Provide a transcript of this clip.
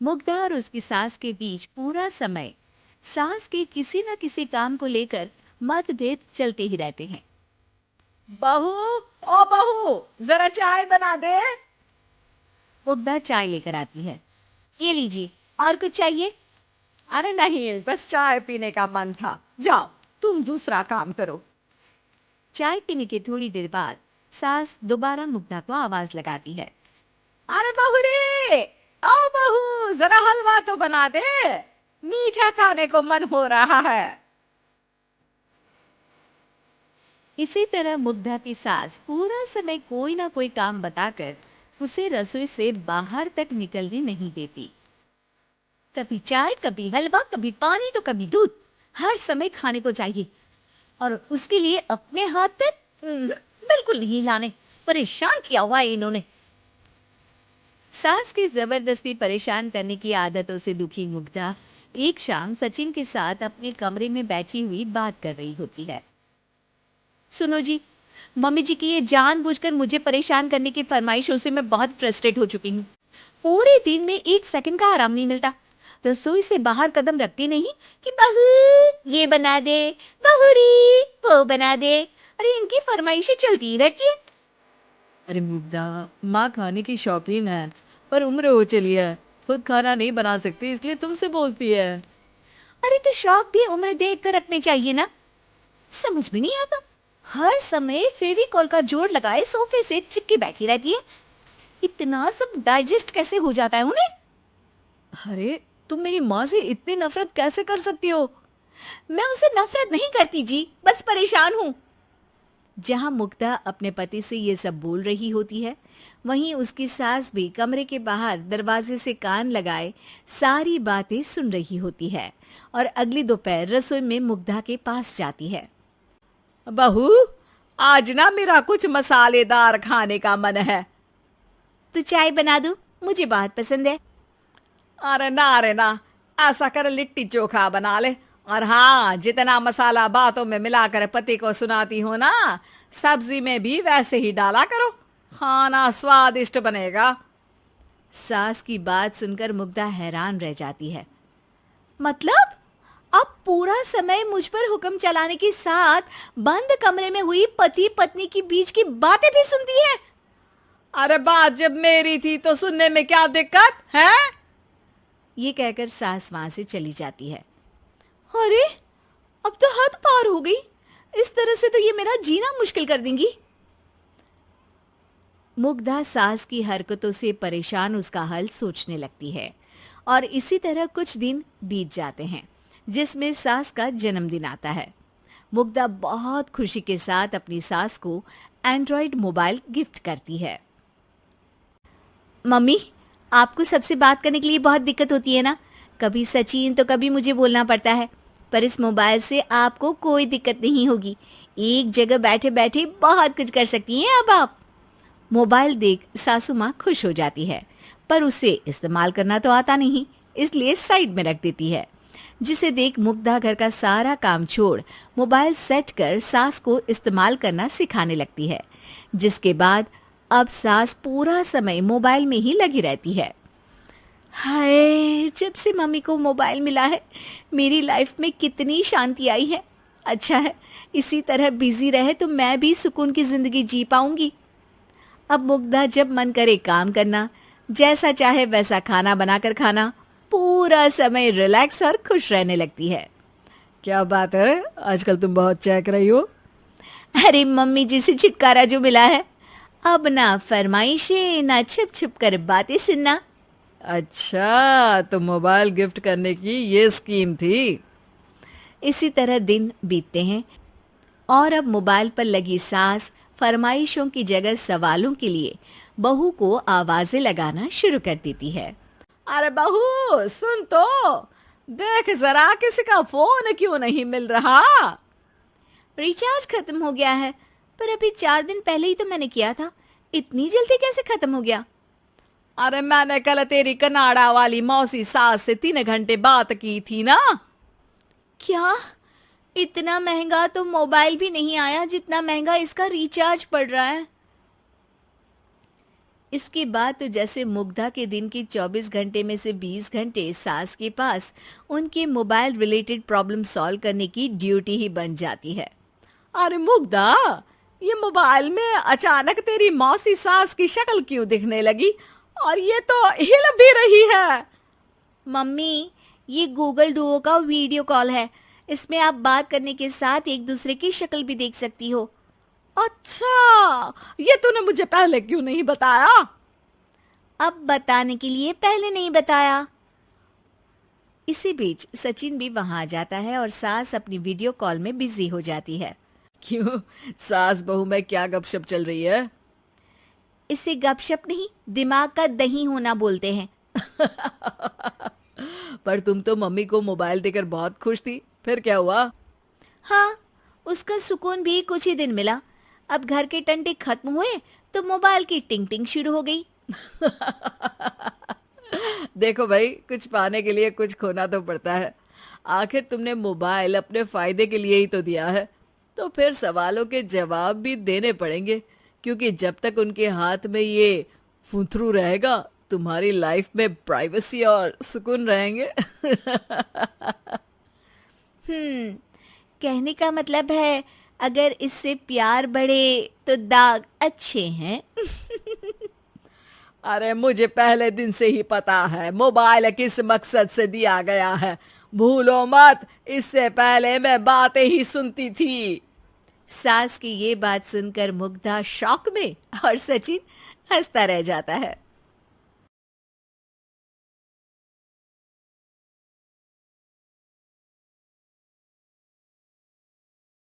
मुग्धा और उसकी सास के बीच पूरा समय सास के किसी न किसी काम को लेकर मतभेद चलते ही रहते हैं। बहू, ओ बहू, जरा चाय बना दे। मुग्धा चाय लेकर आती है। ये लीजिए, और कुछ चाहिए? अरे नहीं, बस चाय पीने का मन था। जाओ, तुम दूसरा काम करो। चाय पीने के थोड़ी देर बाद सास दोबारा मुग्धा को आवाज लगाती है। अरे बहू रे, आओ बहू, जरा हलवा तो बना दे। मीठा खाने को मन हो रहा है। इसी तरह मुग्धा की सास पूरा समय कोई ना कोई काम बताकर उसे रसोई से बाहर तक निकलने नहीं देती। कभी चाय, कभी हलवा, कभी पानी तो कभी दूध, हर समय खाने को चाहिए और उसके लिए अपने हाथ तक बिल्कुल नहीं लाने। परेशान किया हुआ है इन्होंने। सास की जबरदस्ती परेशान करने की आदतों से दुखी मुग्धा एक शाम सचिन के साथ अपने कमरे में बैठी हुई बात कर रही होती है। सुनो जी, मम्मी जी की ये जानबूझकर मुझे परेशान करने की फरमाइशों से मैं बहुत फ्रस्ट्रेट हो चुकी हूँ। पूरे दिन में एक सेकंड का आराम नहीं मिलता। रसोई से बाहर कदम रखती नहीं कि बहू ये बना दे, बहू री वो बना दे। अरे इनकी फरमाइशें चलती ही रहती है। अरे मुग्धा, माँ खाने की शौकीन है, पर उम्र हो चली है, खुद खाना नहीं बना सकती, इसलिए तुमसे बोलती है। अरे तो शौक भी उम्र देख कर रखने चाहिए ना। समझ में नहीं आता, हर समय फेविकॉल का जोड़ लगाए सोफे से चिपकी बैठी रहती है। इतना सब डाइजेस्ट कैसे हो जाता है उन्हें? अरे, तुम मेरी माँ से इतनी नफरत कैसे कर सकती हो? मैं उनसे नफरत नहीं करती जी, बस परेशान हूँ। जहां मुग्धा अपने पति से ये सब बोल रही होती है, वहीं उसकी सास भी कमरे के बाहर दरवाजे से कान लगाए सारी बातें सुन रही होती है और अगली दोपहर रसोई में मुग्धा के पास जाती है। बहू, आज ना मेरा कुछ मसालेदार खाने का मन है। तो चाय बना दूं? मुझे बहुत पसंद है। अरे ना, ऐसा कर लिट्टी चोखा बना ले। और हाँ, जितना मसाला बातों में मिलाकर पति को सुनाती हो ना, सब्जी में भी वैसे ही डाला करो, खाना स्वादिष्ट बनेगा। सास की बात सुनकर मुग्धा हैरान रह जाती है। मतलब अब पूरा समय मुझ पर हुक्म चलाने के साथ बंद कमरे में हुई पति पत्नी की बीच की बातें भी सुनती है? अरे बात जब मेरी थी तो सुनने में क्या दिक्कत है? ये कहकर सास वहां से चली जाती है। अरे अब तो हद पार हो गई, इस तरह से तो ये मेरा जीना मुश्किल कर देंगी। मुग्धा सास की हरकतों से परेशान उसका हल सोचने लगती है और इसी तरह कुछ दिन बीत जाते हैं जिसमें सास का जन्मदिन आता है। मुग्धा बहुत खुशी के साथ अपनी सास को एंड्रॉइड मोबाइल गिफ्ट करती है। मम्मी, आपको सबसे बात करने के लिए बहुत दिक्कत होती है ना? कभी सचिन तो कभी मुझे बोलना पड़ता है, पर इस मोबाइल से आपको कोई दिक्कत नहीं होगी। एक जगह बैठे बैठे बहुत कुछ कर सकती हैं अब आप। मोबाइल देख सासू माँ खुश हो जाती है, पर उसे इस्तेमाल करना तो आता नहीं, इसलिए साइड में रख देती है। जिसे देख मुग्धा घर का सारा काम छोड़ मोबाइल सेट कर सास को इस्तेमाल करना सिखाने लगती है, जिसके बाद अब सास पूरा समय मोबाइल में ही लगी रहती है। हाय, जब से मम्मी को मोबाइल मिला है मेरी लाइफ में कितनी शांति आई है। अच्छा है, इसी तरह बिजी रहे तो मैं भी सुकून की जिंदगी जी पाऊंगी। अब मुग्धा जब मन करे काम करना, जैसा चाहे वैसा खाना बनाकर खाना, पूरा समय रिलैक्स और खुश रहने लगती है। क्या बात है, आजकल तुम बहुत चहक रही हो। अरे मम्मी जी से छुटकारा जो मिला है, अब ना फरमाइशें ना छुप छुप कर बातें सुनना। अच्छा, तो मोबाइल गिफ्ट करने की ये स्कीम थी। इसी तरह दिन बीतते हैं और अब मोबाइल पर लगी सास फरमाइशों की जगह सवालों के लिए बहू को आवाजें लगाना शुरू कर देती है। अरे बहू, सुन तो, देख जरा किसी का फोन क्यों नहीं मिल रहा? रिचार्ज खत्म हो गया है, पर अभी 4 दिन पहले ही तो मैंने किया था, इतनी जल्दी कैसे खत्म हो गया? अरे मैंने कल तेरी कनाडा वाली मौसी सास से 3 घंटे बात की थी ना। क्या? इतना महंगा तो मोबाइल भी नहीं आया जितना महंगा इसका रिचार्ज पड़ रहा है। इसके बाद तो जैसे मुग्धा के दिन के 24 घंटे में से 20 घंटे सास के पास उनके मोबाइल रिलेटेड प्रॉब्लम सॉल्व करने की ड्यूटी ही बन जाती है। अरे मुग्धा, ये मोबाइल में अचानक तेरी मौसी सास की शक्ल क्यों दिखने लगी? और ये तो हिल भी रही है। मम्मी, ये गूगल डुओ का वीडियो कॉल है। इसमें आप बात करने के साथ एक दूसरे की शक्ल भी देख सकती हो। अच्छा, ये तूने मुझे पहले क्यों नहीं बताया? अब बताने के लिए पहले नहीं बताया। इसी बीच सचिन भी वहां आ जाता है और सास अपनी वीडियो कॉल में बिजी हो जाती है। क्यों, सास बहू में क्या गपशप चल रही है? इसे गपशप नहीं, दिमाग का दही होना बोलते हैं। पर तुम तो मम्मी को मोबाइल देकर बहुत खुश थी, फिर क्या हुआ? हाँ, उसका सुकून भी कुछ ही दिन मिला। अब घर के टंटे खत्म हुए तो मोबाइल की टिंग टिंग शुरू हो गई। देखो भाई, कुछ पाने के लिए कुछ खोना तो पड़ता है। आखिर तुमने मोबाइल अपने फायदे के लिए ही तो दिया है, तो फिर सवालों के जवाब भी देने पड़ेंगे, क्योंकि जब तक उनके हाथ में ये फुंथरू रहेगा, तुम्हारी लाइफ में प्राइवेसी और सुकून रहेंगे। कहने का मतलब है अगर इससे प्यार बढ़े तो दाग अच्छे हैं। अरे मुझे पहले दिन से ही पता है मोबाइल किस मकसद से दिया गया है। भूलो मत, इससे पहले मैं बातें ही सुनती थी। सास की ये बात सुनकर मुग्धा शॉक में और सचिन हंसता रह जाता है।